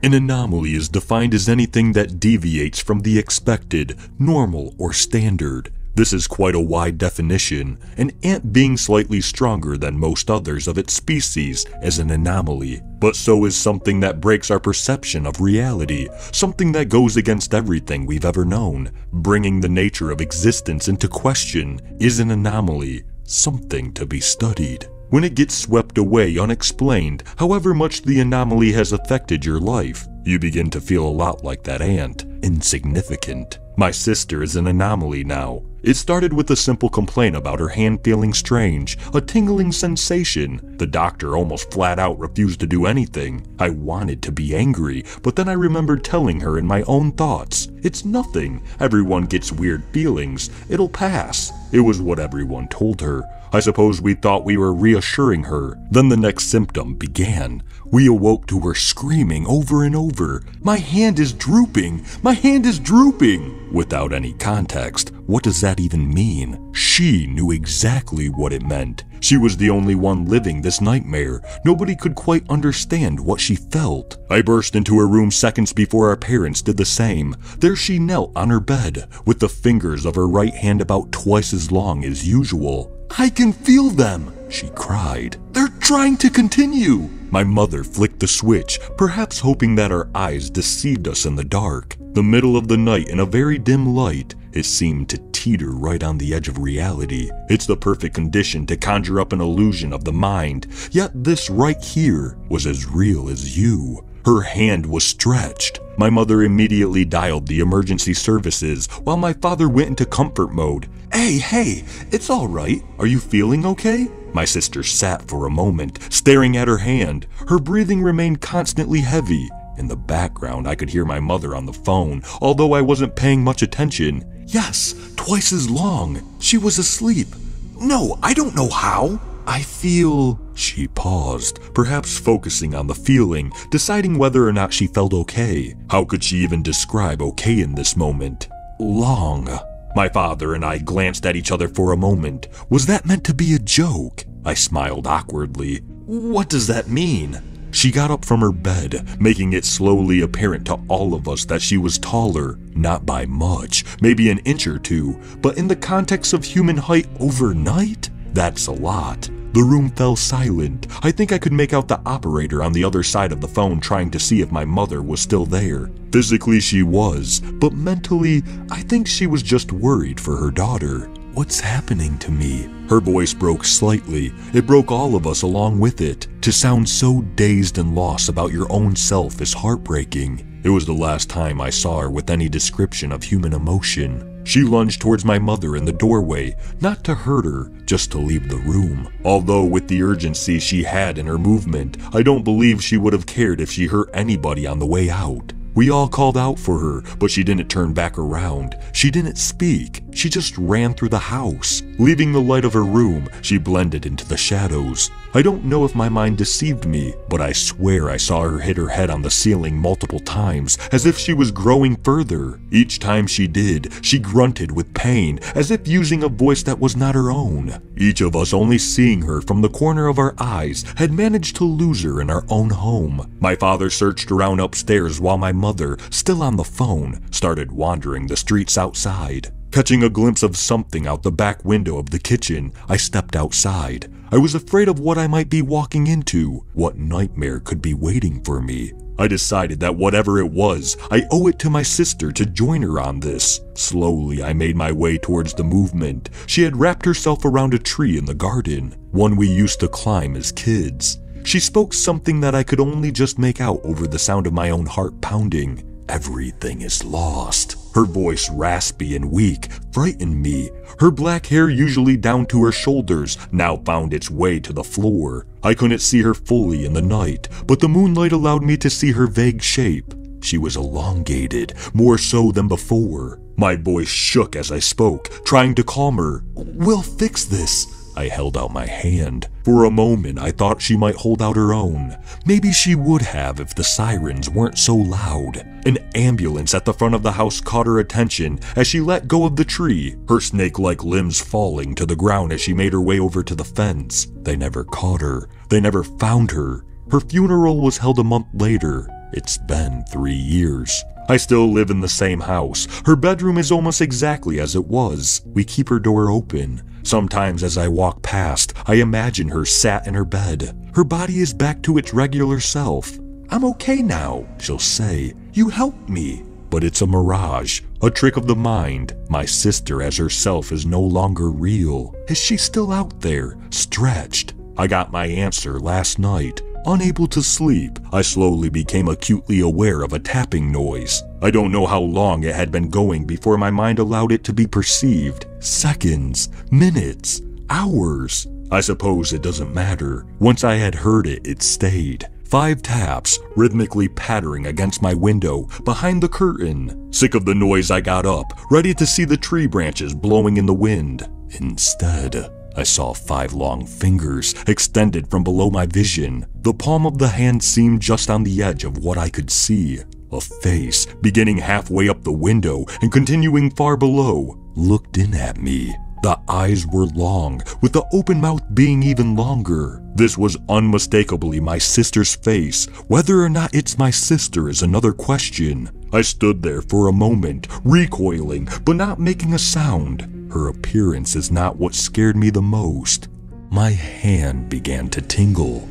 An anomaly is defined as anything that deviates from the expected, normal, or standard. This is quite a wide definition. An ant being slightly stronger than most others of its species is an anomaly, but so is something that breaks our perception of reality, something that goes against everything we've ever known. Bringing the nature of existence into question is an anomaly, something to be studied. When it gets swept away unexplained, however much the anomaly has affected your life, you begin to feel a lot like that ant, insignificant. My sister is an anomaly now. It started with a simple complaint about her hand feeling strange, a tingling sensation. The doctor almost flat out refused to do anything. I wanted to be angry, but then I remembered telling her in my own thoughts, "It's nothing. Everyone gets weird feelings. It'll pass." It was what everyone told her. I suppose we thought we were reassuring her. Then the next symptom began. We awoke to her screaming over and over, "My hand is drooping! My hand is drooping!" Without any context, what does that even mean? She knew exactly what it meant. She was the only one living this nightmare. Nobody could quite understand what she felt. I burst into her room seconds before our parents did the same. There she knelt on her bed, with the fingers of her right hand about twice as long as usual. "I can feel them," she cried. "They're trying to continue." My mother flicked the switch, perhaps hoping that our eyes deceived us in the dark. The middle of the night in a very dim light, it seemed to teeter right on the edge of reality. It's the perfect condition to conjure up an illusion of the mind, yet this right here was as real as you. Her hand was stretched. My mother immediately dialed the emergency services while my father went into comfort mode. Hey, it's all right. Are you feeling okay?" My sister sat for a moment, staring at her hand. Her breathing remained constantly heavy. In the background, I could hear my mother on the phone, although I wasn't paying much attention. "Yes, twice as long. She was asleep." "No, I don't know how. I feel..." She paused, perhaps focusing on the feeling, deciding whether or not she felt okay. How could she even describe okay in this moment? "Long." My father and I glanced at each other for a moment. Was that meant to be a joke? I smiled awkwardly. "What does that mean?" She got up from her bed, making it slowly apparent to all of us that she was taller, not by much, maybe an inch or two, but in the context of human height overnight, that's a lot. The room fell silent. I think I could make out the operator on the other side of the phone trying to see if my mother was still there. Physically she was, but mentally, I think she was just worried for her daughter. "What's happening to me?" Her voice broke slightly. It broke all of us along with it. To sound so dazed and lost about your own self is heartbreaking. It was the last time I saw her with any description of human emotion. She lunged towards my mother in the doorway, not to hurt her, just to leave the room. Although with the urgency she had in her movement, I don't believe she would have cared if she hurt anybody on the way out. We all called out for her, but she didn't turn back around. She didn't speak. She just ran through the house. Leaving the light of her room, she blended into the shadows. I don't know if my mind deceived me, but I swear I saw her hit her head on the ceiling multiple times, as if she was growing further. Each time she did, she grunted with pain, as if using a voice that was not her own. Each of us only seeing her from the corner of our eyes had managed to lose her in our own home. My father searched around upstairs while my mother, still on the phone, started wandering the streets outside. Catching a glimpse of something out the back window of the kitchen, I stepped outside. I was afraid of what I might be walking into, what nightmare could be waiting for me. I decided that whatever it was, I owe it to my sister to join her on this. Slowly, I made my way towards the movement. She had wrapped herself around a tree in the garden, one we used to climb as kids. She spoke something that I could only just make out over the sound of my own heart pounding. "Everything is lost." Her voice, raspy and weak, frightened me. Her black hair, usually down to her shoulders, now found its way to the floor. I couldn't see her fully in the night, but the moonlight allowed me to see her vague shape. She was elongated, more so than before. My voice shook as I spoke, trying to calm her. "We'll fix this." I held out my hand. For a moment, I thought she might hold out her own. Maybe she would have if the sirens weren't so loud. An ambulance at the front of the house caught her attention as she let go of the tree, her snake-like limbs falling to the ground as she made her way over to the fence. They never caught her. They never found her. Her funeral was held a month later. It's been 3 years. I still live in the same house. Her bedroom is almost exactly as it was. We keep her door open. Sometimes as I walk past, I imagine her sat in her bed. Her body is back to its regular self. "I'm okay now," she'll say. "You helped me." But it's a mirage, a trick of the mind. My sister as herself is no longer real. Is she still out there, stretched? I got my answer last night. Unable to sleep, I slowly became acutely aware of a tapping noise. I don't know how long it had been going before my mind allowed it to be perceived. Seconds, minutes, hours. I suppose it doesn't matter. Once I had heard it, it stayed. 5 taps, rhythmically pattering against my window, behind the curtain. Sick of the noise, I got up, ready to see the tree branches blowing in the wind. Instead, I saw 5 long fingers extended from below my vision. The palm of the hand seemed just on the edge of what I could see. A face, beginning halfway up the window and continuing far below, looked in at me. The eyes were long, with the open mouth being even longer. This was unmistakably my sister's face. Whether or not it's my sister is another question. I stood there for a moment, recoiling, but not making a sound. Her appearance is not what scared me the most. My hand began to tingle.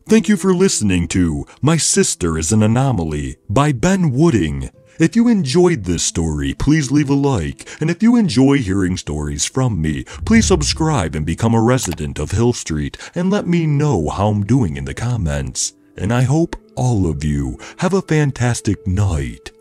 Thank you for listening to My Sister is an Anomaly by Ben Wooding. If you enjoyed this story, please leave a like, and if you enjoy hearing stories from me, please subscribe and become a resident of Hill Street and let me know how I'm doing in the comments. And I hope all of you have a fantastic night.